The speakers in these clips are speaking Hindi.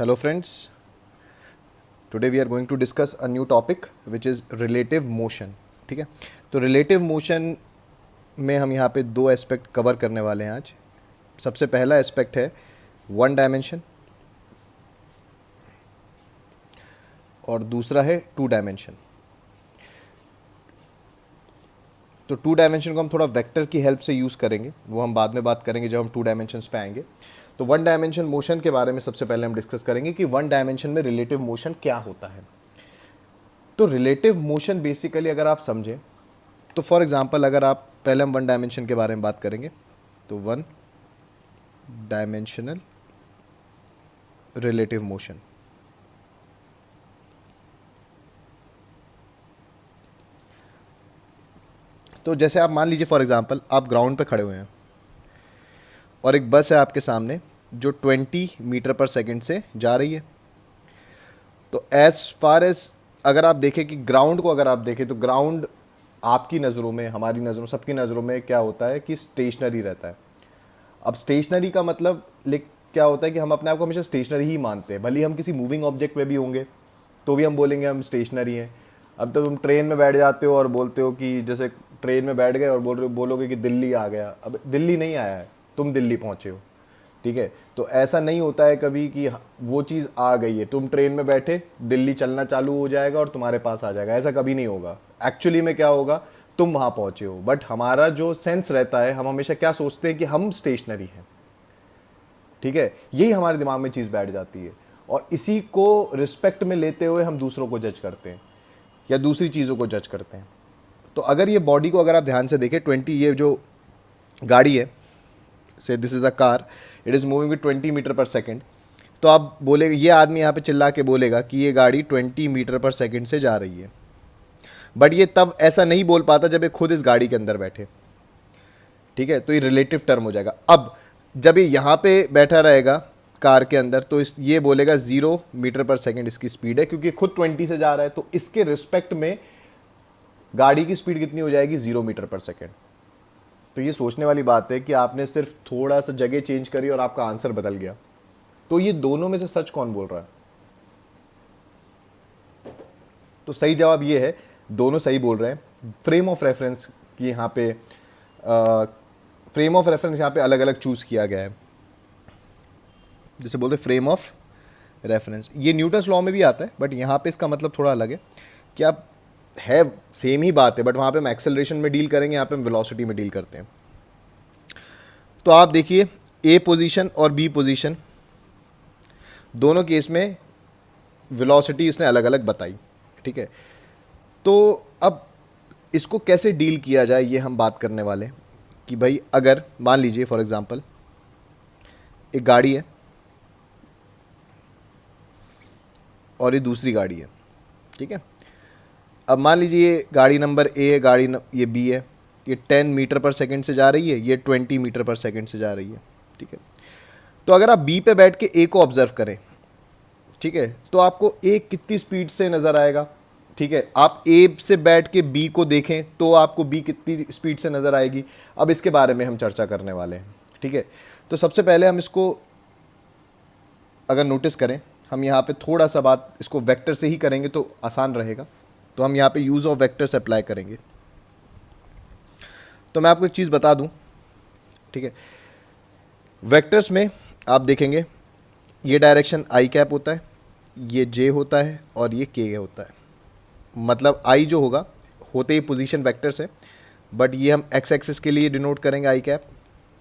Hello friends, today we are going to discuss a new topic which is relative motion. ठीक है, तो relative motion में हम यहाँ पे दो एस्पेक्ट कवर करने वाले हैं आज. सबसे पहला एस्पेक्ट है वन डायमेंशन और दूसरा है टू डायमेंशन. तो टू डायमेंशन को हम थोड़ा वेक्टर की हेल्प से यूज़ करेंगे, वो हम बाद में बात करेंगे जब हम टू डायमेंशंस पे आएंगे. तो वन डायमेंशन मोशन के बारे में सबसे पहले हम डिस्कस करेंगे कि वन डायमेंशन में रिलेटिव मोशन क्या होता है. तो रिलेटिव मोशन बेसिकली अगर आप समझें तो फॉर एग्जांपल अगर आप पहले हम वन डायमेंशन के बारे में बात करेंगे तो वन डायमेंशनल रिलेटिव मोशन. तो जैसे आप मान लीजिए फॉर एग्जांपल आप ग्राउंड पे खड़े हुए हैं और एक बस है आपके सामने जो 20 मीटर पर सेकंड से जा रही है. तो एज फार एज अगर आप देखें कि ग्राउंड को अगर आप देखें तो ग्राउंड आपकी नज़रों में, हमारी नज़रों, सबकी नज़रों में क्या होता है कि स्टेशनरी रहता है. अब स्टेशनरी का मतलब क्या होता है कि हम अपने आप को हमेशा स्टेशनरी ही मानते हैं, भले ही हम किसी मूविंग ऑब्जेक्ट में भी होंगे तो भी हम बोलेंगे हम स्टेशनरी हैं. अब तो तुम ट्रेन में बैठ जाते हो और बोलते हो कि जैसे ट्रेन में बैठ गए और बोलोगे कि दिल्ली आ गया. अब दिल्ली नहीं आया है, तुम दिल्ली पहुंचे हो. ठीक है, तो ऐसा नहीं होता है कभी कि वो चीज़ आ गई है, तुम ट्रेन में बैठे, दिल्ली चलना चालू हो जाएगा और तुम्हारे पास आ जाएगा. ऐसा कभी नहीं होगा. एक्चुअली में क्या होगा, तुम वहाँ पहुँचे हो, बट हमारा जो सेंस रहता है, हम हमेशा क्या सोचते हैं कि हम स्टेशनरी हैं. ठीक है, यही हमारे दिमाग में चीज़ बैठ जाती है और इसी को रिस्पेक्ट में लेते हुए हम दूसरों को जज करते हैं या दूसरी चीज़ों को जज करते हैं. तो अगर ये बॉडी को अगर आप ध्यान से देखें, 20, ये जो गाड़ी है, say this is a car, it is moving with 20 metre per second. तो आप बोलेगा, ये आदमी यहाँ पे चिल्ला के बोलेगा कि ये गाड़ी 20 मीटर पर सेकेंड से जा रही है, बट ये तब ऐसा नहीं बोल पाता जब ये खुद इस गाड़ी के अंदर बैठे. ठीक है, तो ये रिलेटिव टर्म हो जाएगा. अब जब ये यहाँ पे बैठा रहेगा कार के अंदर तो ये बोलेगा 0 मीटर पर सेकेंड इसकी स्पीड है, क्योंकि खुद 20 से जा रहा है. तो इसके रिस्पेक्ट में गाड़ी की स्पीड कितनी हो जाएगी, 0 मीटर पर सेकेंड. तो ये सोचने वाली बात है कि आपने सिर्फ थोड़ा सा जगह चेंज करी और आपका आंसर बदल गया. तो ये दोनों में से सच कौन बोल रहा है? तो सही जवाब ये है, दोनों सही बोल रहे हैं. फ्रेम ऑफ रेफरेंस की यहाँ पे फ्रेम ऑफ रेफरेंस यहाँ पे अलग अलग चूज किया गया है. जैसे बोलते फ्रेम ऑफ रेफरेंस, ये न्यूटन्स लॉ में भी आता है, बट यहाँ पे इसका मतलब थोड़ा अलग है कि आप है सेम ही बात है, बट वहाँ पे हम एक्सेलरेशन में डील करेंगे, यहाँ पे हम वेलोसिटी में डील करते हैं. तो आप देखिए ए पोजीशन और बी पोजीशन दोनों केस में वेलोसिटी इसने अलग अलग बताई. ठीक है, तो अब इसको कैसे डील किया जाए ये हम बात करने वाले हैं. कि भाई अगर मान लीजिए फॉर एग्जांपल एक गाड़ी है और ये दूसरी गाड़ी है. ठीक है, अब मान लीजिए ये गाड़ी नंबर ए है, ये बी है, ये 10 मीटर पर सेकंड से जा रही है, ये 20 मीटर पर सेकंड से जा रही है. ठीक है, तो अगर आप बी पे बैठ के ए को ऑब्जर्व करें, ठीक है, तो आपको ए कितनी स्पीड से नज़र आएगा. ठीक है, आप ए से बैठ के बी को देखें तो आपको बी कितनी स्पीड से नज़र आएगी. अब इसके बारे में हम चर्चा करने वाले हैं. ठीक है, तो सबसे पहले हम इसको अगर नोटिस करें, हम यहाँ पे थोड़ा सा बात इसको वेक्टर से ही करेंगे तो आसान रहेगा. तो हम यहाँ पे यूज़ ऑफ वेक्टर्स अप्लाई करेंगे. तो मैं आपको एक चीज़ बता दूं. ठीक है, वेक्टर्स में आप देखेंगे ये डायरेक्शन आई कैप होता है, ये जे होता है और ये के होता है. मतलब आई जो होगा होते ही पोजीशन वेक्टर्स है, बट ये हम एक्स एक्सिस के लिए डिनोट करेंगे आई कैप,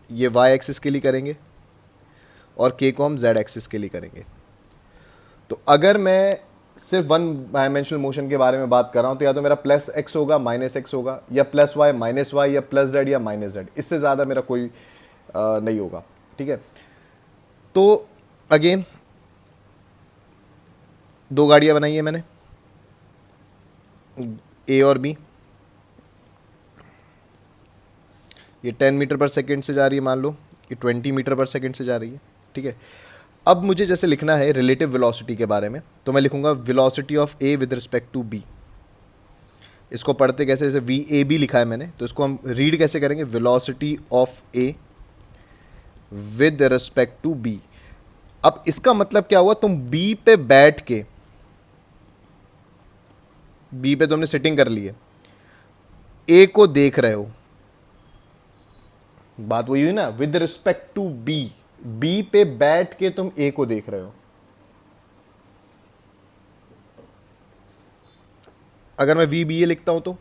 ये वाई एक्सिस के लिए करेंगे और के को हम जेड एक्सिस के लिए करेंगे. तो अगर मैं सिर्फ वन डायमेंशनल मोशन के बारे में बात कर रहा हूँ तो या तो मेरा प्लस एक्स होगा, माइनस एक्स होगा, या प्लस वाई माइनस वाई, या प्लस जेड या माइनस जेड. इससे ज़्यादा मेरा कोई नहीं होगा. ठीक है, तो अगेन दो गाड़ियाँ बनाई है मैंने, ए और बी. ये 10 मीटर पर सेकेंड से जा रही है, मान लो ये 20 मीटर पर सेकेंड से जा रही है. ठीक है, अब मुझे जैसे लिखना है रिलेटिव वेलोसिटी के बारे में, तो मैं लिखूंगा velocity of A with respect to B. इसको पढ़ते कैसे, जैसे वी ए बी लिखा है मैंने, तो इसको हम रीड कैसे करेंगे, velocity of A with respect to B. अब इसका मतलब क्या हुआ, तुम बी पे बैठ के, बी पे तुमने सिटिंग कर ली है, ए को देख रहे हो। बात वही हुई ना, with respect to B, B पे बैठ के तुम ए को देख रहे हो। अगर मैं वी बी ए लिखता हूं तो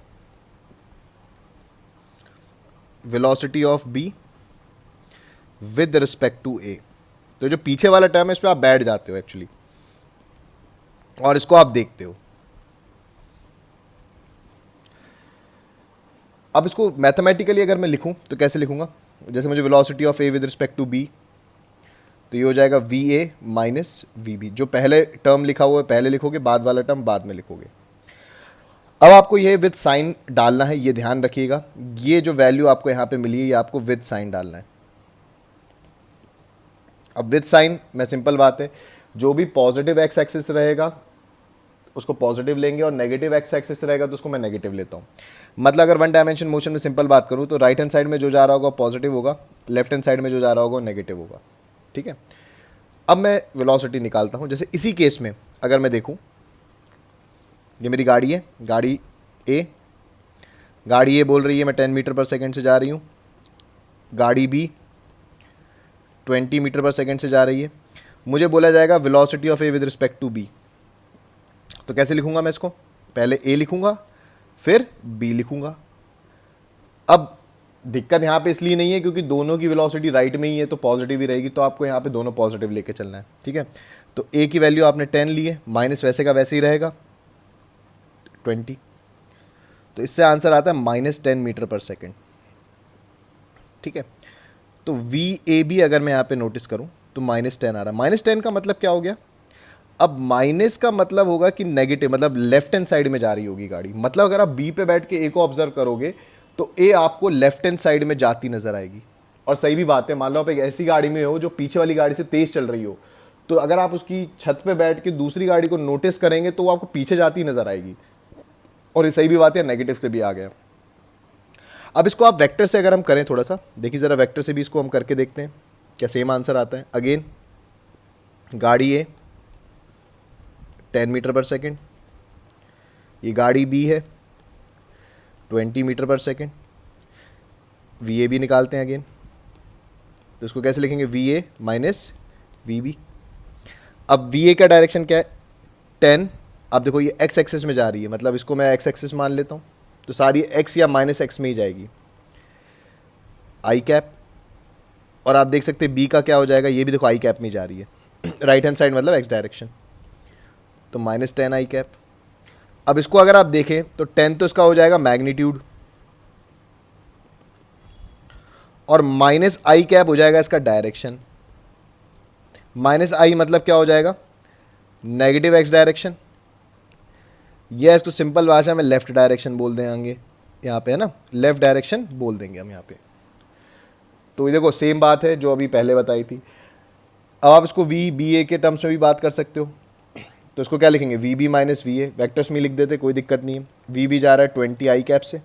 velocity of B with respect to A, तो जो पीछे वाला टर्म है इस पर आप बैठ जाते हो एक्चुअली, और इसको आप देखते हो। अब इसको मैथमेटिकली अगर मैं लिखूं तो कैसे लिखूंगा, जैसे मुझे velocity of A with respect to B, तो ये हो जाएगा V A minus V B. जो पहले टर्म लिखा हुआ है पहले लिखोगे, बाद वाला टर्म बाद में लिखोगे। अब आपको ये विद साइन डालना है, ये ध्यान रखिएगा। ये जो वैल्यू आपको यहाँ पे मिली है ये आपको विद साइन डालना है। अब विद साइन में सिंपल बात है, जो भी पॉजिटिव एक्स एक्सिस रहेगा उसको पॉजिटिव लेंगे, और नेगेटिव एक्स एक्सिस रहेगा तो उसको मैं नेगेटिव लेता हूँ। मतलब अगर वन डायमेंशन मोशन में सिंपल बात करूँ तो राइट हैंड साइड में जो जा रहा होगा पॉजिटिव होगा, लेफ्ट हैंड साइड में जो जा रहा होगा नेगेटिव होगा। ठीक है, अब मैं वेलोसिटी निकालता हूँ। जैसे इसी केस में अगर मैं देखूँ, ये मेरी गाड़ी है, गाड़ी ए बोल रही है मैं 10 मीटर पर सेकेंड से जा रही हूँ, गाड़ी बी 20 मीटर पर सेकेंड से जा रही है। मुझे बोला जाएगा velocity of A with respect to B, तो कैसे लिखूंगा मैं इसको, पहले ए लिखूंगा फिर बी लिखूंगा। अब दिक्कत यहाँ पे इसलिए नहीं है क्योंकि दोनों की वेलोसिटी राइट में ही है तो पॉजिटिव ही रहेगी, तो आपको यहाँ पे दोनों पॉजिटिव लेके चलना है। ठीक है, तो ए की वैल्यू आपने 10 ली है, माइनस वैसे का वैसे ही रहेगा 20, तो इससे आंसर आता है -10 मीटर पर सेकेंड। ठीक है, तो वी ए बी अगर मैं यहाँ पे नोटिस करूँ तो -10 आ रहा है। -10 का मतलब क्या हो गया, अब माइनस का मतलब होगा कि नेगेटिव, मतलब लेफ्ट हैंड साइड में जा रही होगी गाड़ी। मतलब अगर आप बी पे बैठ के ए को ऑब्जर्व करोगे तो ए आपको लेफ्ट हैंड साइड में जाती नजर आएगी। और सही भी बात है, मान लो आप एक ऐसी गाड़ी में हो जो पीछे वाली गाड़ी से तेज चल रही हो, तो अगर आप उसकी छत पे बैठ के दूसरी गाड़ी को नोटिस करेंगे तो वो आपको पीछे जाती नजर आएगी। और ये सही भी बात है, नेगेटिव से भी आ गया। अब इसको आप वेक्टर से अगर हम करें थोड़ा सा, देखिए ज़रा वेक्टर से भी इसको हम करके देखते हैं क्या सेम आंसर आता है। अगेन गाड़ी ए 10 मीटर पर सेकेंड, ये गाड़ी बी है 20 metre per second, we A B निकालते हैं अगेन, तो इसको कैसे लिखेंगे, V A minus V B. अब वी ए का डायरेक्शन क्या है 10, अब देखो ये एक्स एक्सिस में जा रही है, मतलब इसको मैं एक्स एक्सिस मान लेता हूँ, तो सारी एक्स या -x में ही जाएगी, आई कैप। और आप देख सकते हैं बी का क्या हो जाएगा, ये भी देखो आई कैप में जा रही है, राइट हैंड साइड मतलब एक्स डायरेक्शन, तो -10 आई कैप। अब इसको अगर आप देखें तो 10 तो इसका हो जाएगा मैग्नीट्यूड, और -i कैप हो जाएगा इसका डायरेक्शन। -i मतलब क्या हो जाएगा, नेगेटिव एक्स डायरेक्शन, यह इसको सिंपल भाषा में लेफ्ट डायरेक्शन बोल देंगे, यहाँ पे है ना, लेफ्ट डायरेक्शन बोल देंगे हम यहाँ पे। तो ये देखो सेम बात है जो अभी पहले बताई थी। अब आप इसको वी बी ए के टर्म्स में भी बात कर सकते हो, तो इसको क्या लिखेंगे, V B minus V A, vectors में लिख देते, कोई दिक्कत नहीं है। वी बी जा रहा है 20 आई कैप से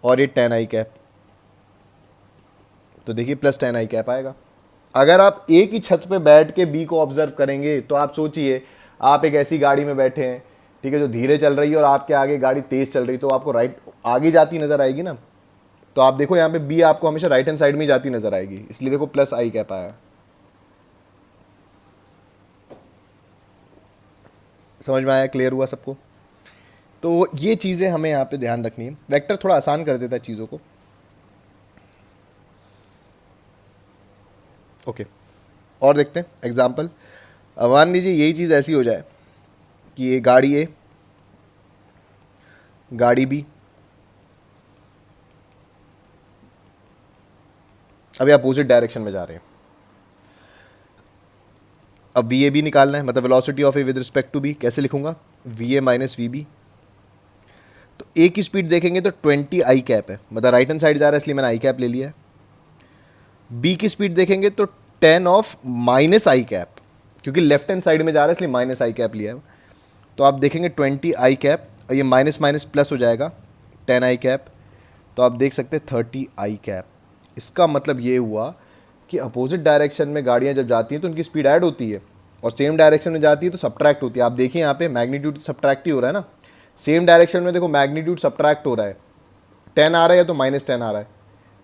और ये 10 आई कैप, तो देखिए +10 आई कैप आएगा। अगर आप ए की छत पे बैठ के बी को ऑब्जर्व करेंगे तो आप सोचिए, आप एक ऐसी गाड़ी में बैठे हैं, ठीक है, जो धीरे चल रही है और आपके आगे गाड़ी तेज चल रही है, तो आपको राइट आगे जाती नजर आएगी ना। तो आप देखो यहाँ पे बी आपको हमेशा राइट हैंड साइड में ही जाती नजर आएगी, इसलिए देखो +i कैप आया। समझ में आया, क्लियर हुआ सबको। तो ये चीज़ें हमें यहाँ पे ध्यान रखनी है। वेक्टर थोड़ा आसान कर देता है चीज़ों को। ओके, और देखते हैं एग्जाम्पल। मान लीजिए यही चीज़ ऐसी हो जाए कि ये गाड़ी ए, गाड़ी बी, अभी अपोजिट डायरेक्शन में जा रहे हैं। अब वी ए बी निकालना है, मतलब velocity of A with respect to B, कैसे लिखूंगा, V A minus V B. तो ए की स्पीड देखेंगे तो 20 आई कैप है, मतलब राइट हैंड साइड जा रहा है इसलिए मैंने आई कैप ले लिया है। बी की स्पीड देखेंगे तो 10 ऑफ -i कैप, क्योंकि लेफ्ट हैंड साइड में जा रहा है इसलिए -i कैप लिया है। तो आप देखेंगे 20 आई कैप, और ये माइनस माइनस प्लस हो जाएगा 10 आई कैप, तो आप देख सकते हैं 30 आई कैप। इसका मतलब ये हुआ कि अपोजिट डायरेक्शन में गाड़ियाँ जब जाती हैं तो उनकी स्पीड ऐड होती है और सेम डायरेक्शन में जाती है तो सब्ट्रैक्ट होती है। आप देखिए यहाँ पे मैग्नीट्यूड सब्ट्रैक्ट ही हो रहा है ना, सेम डायरेक्शन में देखो मैग्नीट्यूड सब्ट्रैक्ट हो रहा है, 10 आ रहा है या तो -10 आ रहा है,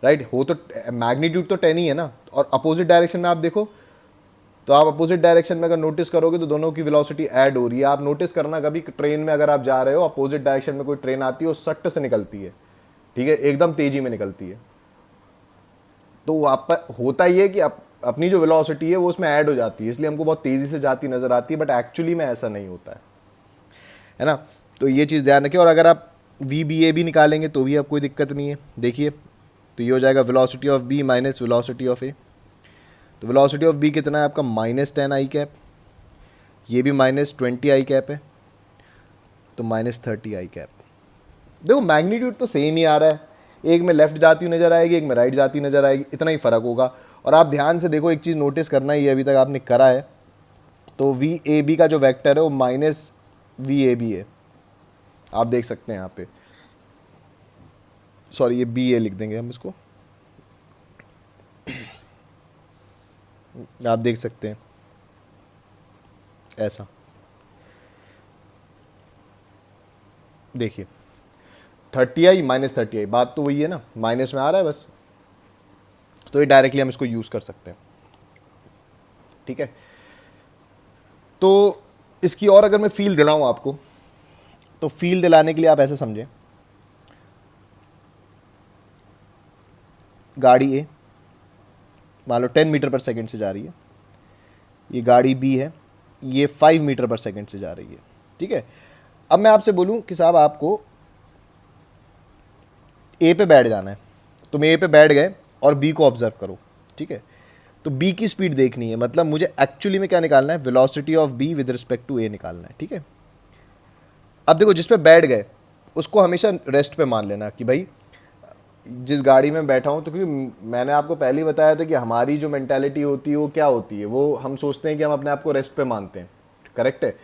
राइट। हो तो मैग्नीट्यूड तो 10 ही है ना, और अपोजिट डायरेक्शन में आप देखो तो आप अपोजिट डायरेक्शन में अगर नोटिस करोगे तो दोनों की वेलोसिटी ऐड हो रही है। आप नोटिस करना कभी ट्रेन में अगर आप जा रहे हो, अपोजिट डायरेक्शन में कोई ट्रेन आती है वो सट्ट से निकलती है, ठीक है, एकदम तेजी में निकलती है, तो आप होता ही है कि अपनी जो वेलोसिटी है वो उसमें ऐड हो जाती है, इसलिए हमको बहुत तेजी से जाती नजर आती है, बट एक्चुअली में ऐसा नहीं होता है ना। तो ये चीज़ ध्यान रखिए। और अगर आप VBA भी निकालेंगे तो भी आप कोई दिक्कत नहीं है। देखिए तो ये हो जाएगा velocity of B minus velocity of A। तो वेलोसिटी ऑफ B कितना है आपका -10 आई कैप, ये भी -20 आई कैप है, तो -30 आई कैप। देखो मैग्नीट्यूड तो सेम ही आ रहा है, एक में लेफ्ट जाती हुई नजर आएगी, एक में राइट जाती नजर आएगी, इतना ही फ़र्क होगा। और आप ध्यान से देखो, एक चीज़ नोटिस करना, ये अभी तक आपने करा है, तो VAB का जो वेक्टर है वो -VAB है, आप देख सकते हैं यहाँ पे, सॉरी ये BA लिख देंगे हम इसको, आप देख सकते हैं ऐसा, देखिए 30i -30i, बात तो वही है ना, माइनस में आ रहा है बस, तो ये डायरेक्टली हम इसको यूज़ कर सकते हैं, ठीक है। तो इसकी और अगर मैं फील दिलाऊं आपको, तो फील दिलाने के लिए आप ऐसे समझें, गाड़ी A मान लो 10 मीटर पर सेकंड से जा रही है, ये गाड़ी B है, ये 5 मीटर पर सेकंड से जा रही है, ठीक है। अब मैं आपसे बोलूं कि साहब आपको A पे बैठ जाना है, तुम A पे बैठ गए और B को ऑब्जर्व करो, ठीक है। तो B की स्पीड देखनी है, मतलब मुझे एक्चुअली में क्या निकालना है, velocity of B with respect to A निकालना है, ठीक है। अब देखो जिस पे बैठ गए उसको हमेशा रेस्ट पे मान लेना कि भाई जिस गाड़ी में बैठा हूँ, तो क्योंकि मैंने आपको पहले ही बताया था कि हमारी जो मेंटालिटी होती है वो क्या होती है, वो हम सोचते हैं कि हम अपने आप को रेस्ट पे मानते हैं, करेक्ट है।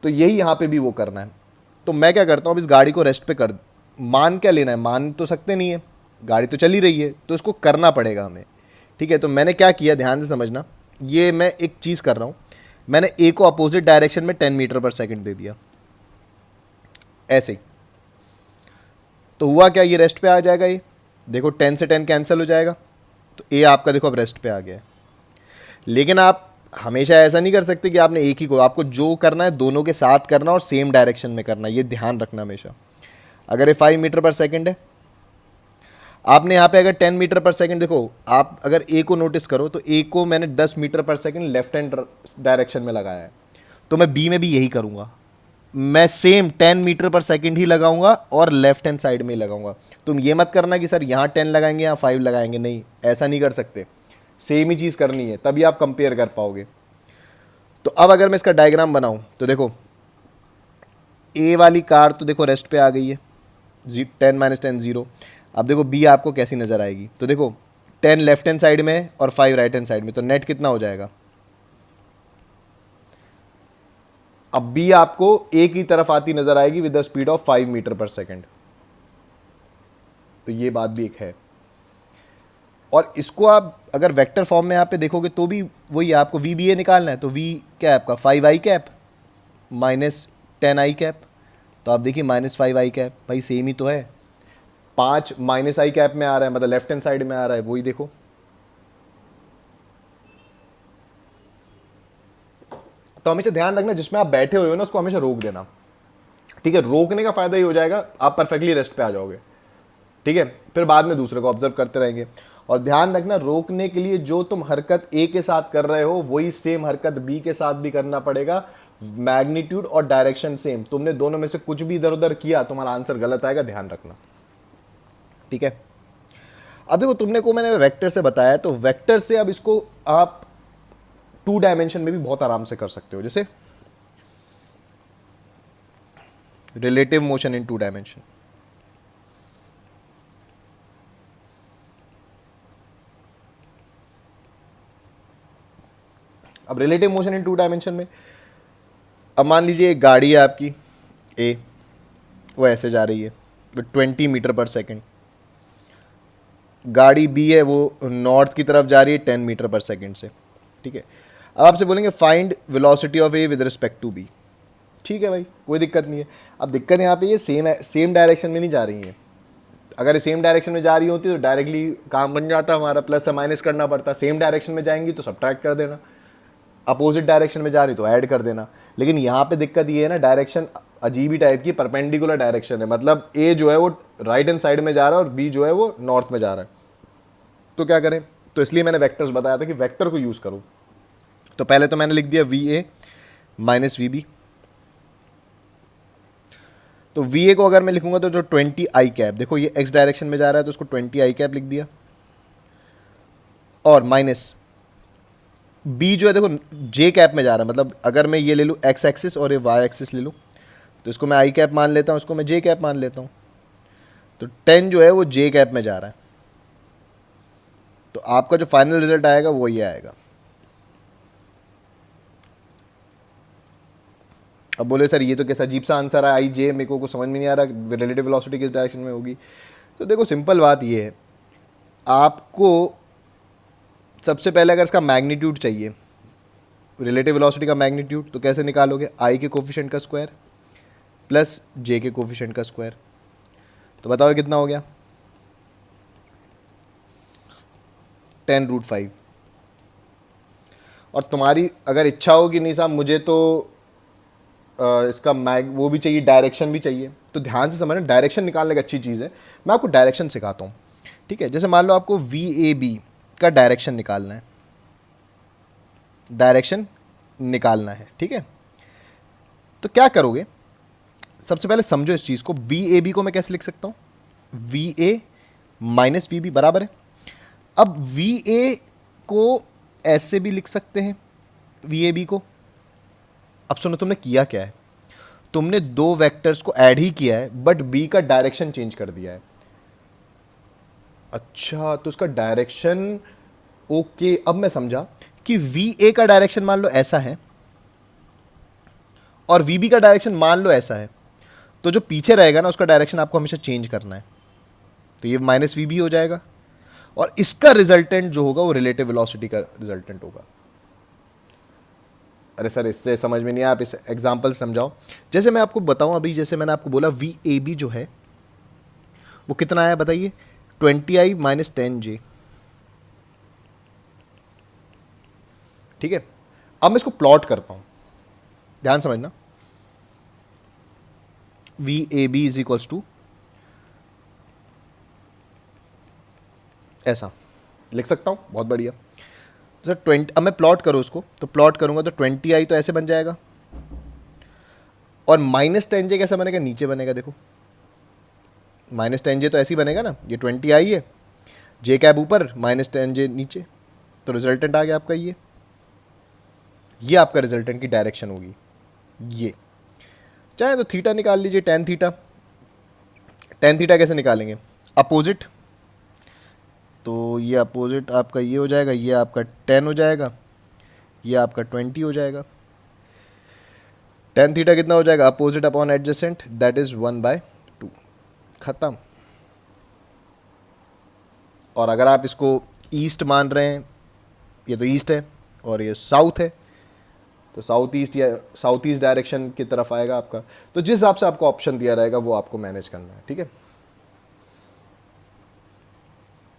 तो यही यहाँ पे भी वो करना है। तो मैं क्या करता हूँ, अब इस गाड़ी को रेस्ट पे कर, मान क्या लेना है, मान तो सकते नहीं है, गाड़ी तो चली रही है, तो इसको करना पड़ेगा हमें, ठीक है। तो मैंने क्या किया, ध्यान से समझना, ये मैं एक चीज़ कर रहा हूँ, मैंने A को अपोजिट डायरेक्शन में 10 मीटर पर सेकंड दे दिया, ऐसे ही। तो हुआ क्या, ये रेस्ट पे आ जाएगा, ये देखो 10 से 10 कैंसिल हो जाएगा, तो A आपका देखो अब रेस्ट पे आ गया है। लेकिन आप हमेशा ऐसा नहीं कर सकते कि आपने एक ही को, आपको जो करना है दोनों के साथ करना और सेम डायरेक्शन में करना, ये ध्यान रखना हमेशा। अगर ये 5 मीटर पर सेकंड है, आपने यहाँ पे अगर 10 मीटर पर सेकंड, देखो आप अगर A को नोटिस करो तो A को मैंने 10 metre per second left hand direction में लगाया है, तो मैं B में भी यही करूँगा, मैं सेम 10 मीटर पर सेकंड ही लगाऊंगा और लेफ्ट हैंड साइड में ही लगाऊंगा। तुम ये मत करना कि सर यहाँ 10 लगाएंगे यहाँ 5 लगाएंगे, नहीं, ऐसा नहीं कर सकते, सेम ही चीज़ करनी है, तभी आप कंपेयर कर पाओगे। तो अब अगर मैं इसका डायग्राम बनाऊं तो देखो A वाली कार तो देखो रेस्ट पे आ गई है, 10 - 10 0। अब देखो B आपको कैसी नज़र आएगी, तो देखो 10 लेफ्ट हैंड साइड में और 5 राइट हैंड साइड में, तो नेट कितना हो जाएगा। अब B आपको A की तरफ आती नजर आएगी with the speed of 5 metre per second, तो ये बात भी एक है। और इसको आप अगर वेक्टर फॉर्म में यहाँ पे देखोगे तो भी वही, आपको VBA निकालना है, तो V क्या है आपका 5i कैप -10i कैप, तो आप देखिए -5i कैप, भाई सेम ही तो है, 5 -i कैप में आ रहा है, मतलब लेफ्ट हैंड साइड में आ रहा है, वही देखो। तो हमेशा ध्यान रखना जिसमें आप बैठे हुए हो ना उसको हमेशा रोक देना, ठीक है। रोकने का फायदा ये हो जाएगा आप परफेक्टली रेस्ट पे आ जाओगे, ठीक है, फिर बाद में दूसरे को ऑब्जर्व करते रहेंगे। और ध्यान रखना रोकने के लिए जो तुम हरकत A के साथ कर रहे हो वही सेम हरकत B के साथ भी करना पड़ेगा, मैग्नीट्यूड और डायरेक्शन सेम, तुमने दोनों में से कुछ भी इधर उधर किया तुम्हारा आंसर गलत आएगा, ध्यान रखना, ठीक है। अब देखो तुमने को मैंने वेक्टर से बताया, तो वेक्टर से अब इसको आप 2 डायमेंशन में भी बहुत आराम से कर सकते हो, जैसे रिलेटिव मोशन इन 2 डायमेंशन। अब रिलेटिव मोशन इन 2 डायमेंशन में, अब मान लीजिए एक गाड़ी है आपकी A, वो ऐसे जा रही है विद 20 मीटर पर सेकंड, गाड़ी बी है वो नॉर्थ की तरफ जा रही है 10 मीटर पर सेकेंड से, ठीक है। अब आपसे बोलेंगे find velocity of A with respect to B. ठीक है भाई, कोई दिक्कत नहीं है। अब दिक्कत यहाँ पे ये सेम डायरेक्शन में नहीं जा रही है। अगर ये सेम डायरेक्शन में जा रही होती तो डायरेक्टली काम बन जाता हमारा, प्लस से माइनस करना पड़ता। सेम डायरेक्शन में जाएंगी तो सब्ट्रैक्ट कर देना, अपोजिट डायरेक्शन में जा रही तो ऐड कर देना। लेकिन यहाँ पे दिक्कत ये है ना, डायरेक्शन अजीब ही टाइप की परपेंडिकुलर डायरेक्शन है, मतलब ए जो है वो राइट हैंड साइड में जा रहा है और बी जो है वो नॉर्थ में जा रहा है। तो क्या करें? तो इसलिए मैंने वेक्टर्स बताया था कि वेक्टर को यूज़ करो। तो पहले तो मैंने लिख दिया V A minus V B. तो वी ए को अगर मैं लिखूंगा तो जो 20 आई कैप, देखो ये एक्स डायरेक्शन में जा रहा है तो उसको 20 आई कैप लिख दिया, और माइनस बी जो है देखो जे कैप में जा रहा है, मतलब अगर मैं ये ले लूँ एक्स एक्सिस और ये वाई एक्सिस ले लूँ तो इसको मैं आई कैप मान लेता हूँ, इसको मैं जे कैप मान लेता हूँ। तो 10 जो है वो जे कैप में जा रहा है। तो आपका जो फाइनल रिजल्ट आएगा वो ये आएगा। अब बोले सर ये तो कैसा अजीब सा आंसर है, आई जे, मेरे को समझ में नहीं आ रहा रिलेटिव वेलोसिटी किस डायरेक्शन में होगी। तो देखो सिंपल बात ये है, आपको सबसे पहले अगर इसका मैग्नीट्यूड चाहिए, रिलेटिव वेलोसिटी का मैग्नीट्यूड, तो कैसे निकालोगे? आई के कोफिशिएंट का स्क्वायर प्लस जे के कोफिशिएंट का स्क्वायर। तो बताओ कितना हो गया? 10√5। और तुम्हारी अगर इच्छा हो कि नहीं साहब मुझे तो इसका मैग वो भी चाहिए, डायरेक्शन भी चाहिए, तो ध्यान से समझना, डायरेक्शन निकालने की अच्छी चीज़ है। मैं आपको डायरेक्शन सिखाता हूँ, ठीक है। जैसे मान लो आपको वी ए बी का डायरेक्शन निकालना है, डायरेक्शन निकालना है, ठीक है। तो क्या करोगे? सबसे पहले समझो इस चीज़ को, वी ए बी को मैं कैसे लिख सकता हूँ? V A minus V B बराबर है। अब वी ए को ऐसे भी लिख सकते हैं, वी ए बी को। अब सुनो, तुमने किया क्या है, तुमने दो वेक्टर्स को ऐड ही किया है बट बी का डायरेक्शन चेंज कर दिया है। अच्छा, तो उसका डायरेक्शन, ओके, अब मैं समझा कि वी ए का डायरेक्शन मान लो ऐसा है और वी बी का डायरेक्शन मान लो ऐसा है, तो जो पीछे रहेगा ना उसका डायरेक्शन आपको हमेशा चेंज करना है। तो ये माइनस वी बी हो जाएगा और इसका रिजल्टेंट जो होगा वो रिलेटिव वेलोसिटी का रिजल्टेंट होगा। अरे सर इससे समझ में नहीं आया, आप इस एग्जांपल समझाओ। जैसे मैं आपको बताऊं, अभी जैसे मैंने आपको बोला वी ए बी जो है वो कितना आया बताइए? 20i माइनस 10j, ठीक है। अब मैं इसको प्लॉट करता हूं, ध्यान समझना। V A B is equals to ऐसा लिख सकता हूं, बहुत बढ़िया। तो सर 20, अब मैं प्लॉट करूँ उसको, तो प्लॉट करूंगा तो 20i तो ऐसे बन जाएगा, और माइनस 10j कैसा बनेगा? नीचे बनेगा, देखो माइनस 10j तो ऐसे ही बनेगा ना, ये 20i है, जे कैप ऊपर, माइनस 10j नीचे। तो रिजल्टेंट आ गया आपका ये आपका रिजल्टेंट की डायरेक्शन होगी। ये चाहे तो थीटा निकाल लीजिए, टेन थीटा। टेन थीटा कैसे निकालेंगे? अपोजिट, तो ये अपोजिट आपका ये हो जाएगा, ये आपका 10 हो जाएगा, ये आपका 20 हो जाएगा। टेन थीटा कितना हो जाएगा? Opposite upon adjacent, that is 1/2, खत्म। और अगर आप इसको ईस्ट मान रहे हैं, ये तो ईस्ट है और ये साउथ है, तो साउथ ईस्ट या साउथ ईस्ट डायरेक्शन की तरफ आएगा आपका। तो जिस हिसाब से आपको ऑप्शन दिया रहेगा वो आपको मैनेज करना है, ठीक है।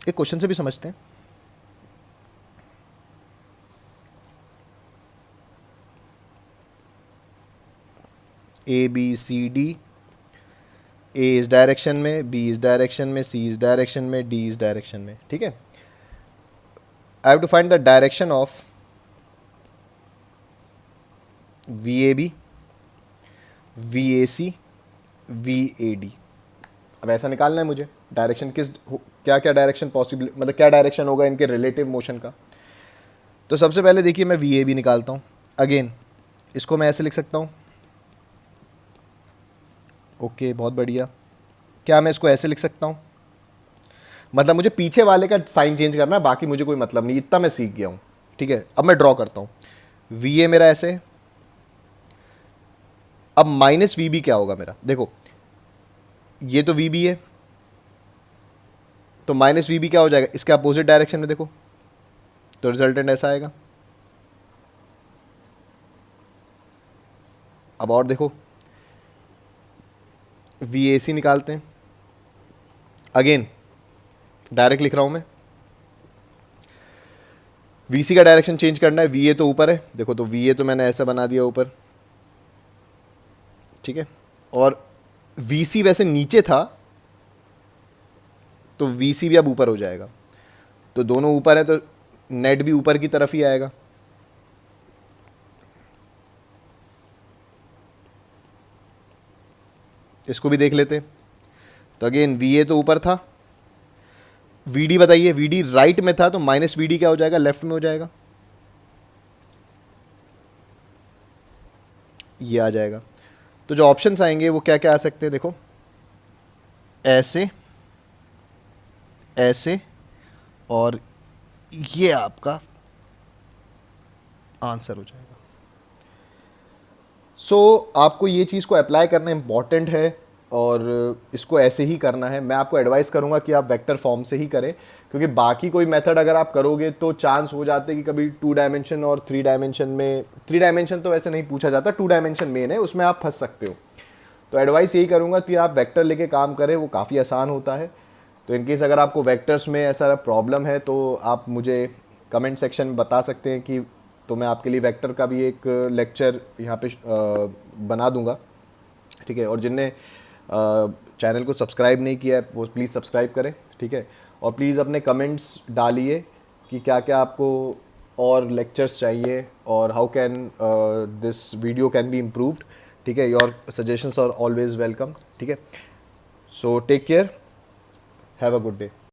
एक क्वेश्चन से भी समझते हैं। ए बी सी डी, ए इस डायरेक्शन में, बी इस डायरेक्शन में, सी इस डायरेक्शन में, डी इस डायरेक्शन में, ठीक है। I have to find the direction of V A B, V A C, V A D. अब ऐसा निकालना है मुझे डायरेक्शन क्या क्या डायरेक्शन पॉसिबल, मतलब क्या डायरेक्शन होगा इनके रिलेटिव मोशन का। तो सबसे पहले देखिए मैं वी ए बी निकालता हूँ। अगेन इसको मैं ऐसे लिख सकता हूँ, ओके बहुत बढ़िया। क्या मैं इसको ऐसे लिख सकता हूँ? मतलब मुझे पीछे वाले का साइन चेंज करना है, बाकी मुझे कोई मतलब नहीं, इतना मैं सीख गया हूँ, ठीक है। अब मैं ड्रॉ करता हूँ, वी ए मेरा ऐसे है। अब माइनस वी बी क्या होगा मेरा? देखो ये तो वी बी है, तो माइनस वी बी क्या हो जाएगा, इसके अपोजिट डायरेक्शन में देखो, तो रिजल्टेंट ऐसा आएगा। अब और देखो, वी ए सी निकालते हैं, अगेन डायरेक्ट लिख रहा हूं मैं, वी सी का डायरेक्शन चेंज करना है, वी ए तो ऊपर है देखो, तो वी ए तो मैंने ऐसा बना दिया ऊपर, ठीक है, और वी सी वैसे नीचे था, तो वी सी भी अब ऊपर हो जाएगा, तो दोनों ऊपर है, तो नेट भी ऊपर की तरफ ही आएगा। इसको भी देख लेते हैं, तो अगेन वी ए तो ऊपर था, वी डी बताइए, वी डी राइट में था, तो माइनस वी डी क्या हो जाएगा, लेफ्ट में हो जाएगा, ये आ जाएगा। तो जो ऑप्शंस आएंगे वो क्या क्या आ सकते हैं देखो, ऐसे, ऐसे, और ये आपका आंसर हो जाएगा। आपको ये चीज़ को अप्लाई करना इंपॉर्टेंट है, और इसको ऐसे ही करना है। मैं आपको एडवाइस करूंगा कि आप वेक्टर फॉर्म से ही करें, क्योंकि बाकी कोई मेथड अगर आप करोगे तो चांस हो जाते हैं कि कभी 2 डायमेंशन और 3 डायमेंशन में, 3 डायमेंशन तो वैसे नहीं पूछा जाता, 2 डायमेंशन मेन है, उसमें आप फंस सकते हो। तो एडवाइस यही करूंगा कि आप वेक्टर लेके काम करें, वो काफ़ी आसान होता है। तो इनकेस अगर आपको वेक्टर्स में ऐसा प्रॉब्लम है तो आप मुझे कमेंट सेक्शन में बता सकते हैं, कि तो मैं आपके लिए वेक्टर का भी एक लेक्चर यहाँ पे बना दूंगा, ठीक है। और जिनने चैनल को सब्सक्राइब नहीं किया है वो प्लीज़ सब्सक्राइब करें, ठीक है। और प्लीज़ अपने कमेंट्स डालिए कि क्या क्या आपको और लेक्चर्स चाहिए, और how can this video can be improved, ठीक है। Your suggestions are always welcome, ठीक है। So take care, have a good day.